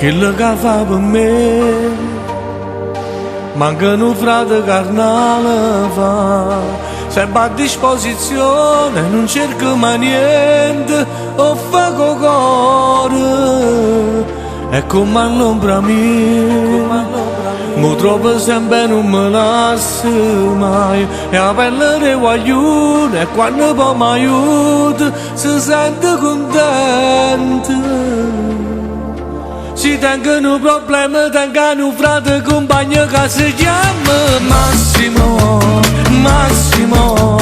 quello che fa per me, mancano un frate carnale fa, sempre a disposizione, non cerco mai niente, o fa con cuore, è come all'ombra mia. Mi trovo sempre non me lascia mai, e a pelle di guaglione, e quando poi mi aiuta si sente contento. Si tengono problemi, tengono un frate compagno che si chiama Massimo, Massimo,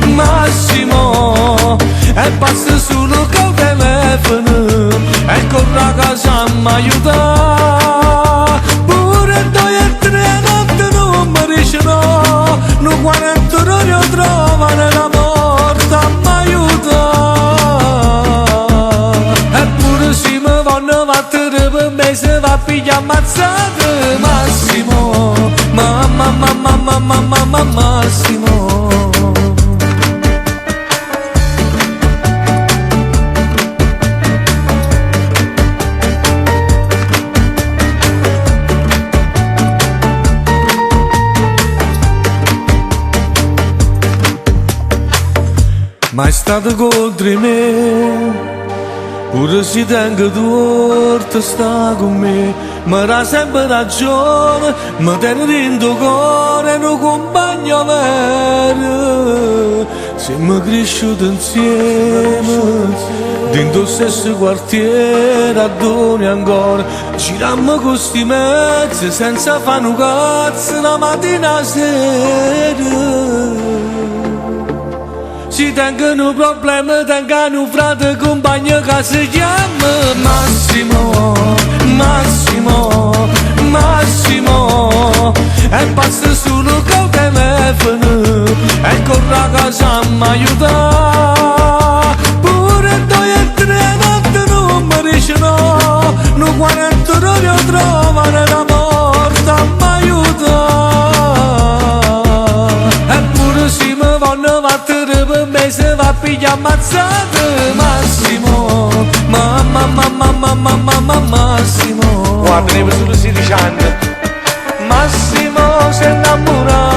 Massimo, e passa solo col telefono, e corre a casa mi aiuta. Pure 2 e 3 notte non mi dice no, non 40 ore trova nella morte mi aiuta. Eppure se mi vanno battere per me se va a pigliare ammazzate. Massimo, mamma, mamma, mamma, mamma, Massimo. Ma è stato contro me, pure se tengo torto sta con me, mi dà sempre ragione, mi tiene dentro cuore, un compagno vero. Siamo cresciuti insieme, dentro lo stesso quartiere, a Doni ancora, girammo con sti mezzi senza fare un cazzo la mattina a sera. Si tengono problemi, tengono un frate compagno che si chiama Massimo, Massimo, Massimo, e passa solo col telefono, e corre a casa mi aiuta. Pure 2 e 3 notte non mi dice no, non 40 ore trova nella morte mi aiuta. Eppure se mi vanno battere per me se va a pigliare ammazzate. Massimo, mamma, mamma, mamma, mamma, Massimo. Guarda, ne ho solo 16 anni. Massimo si è innamorato.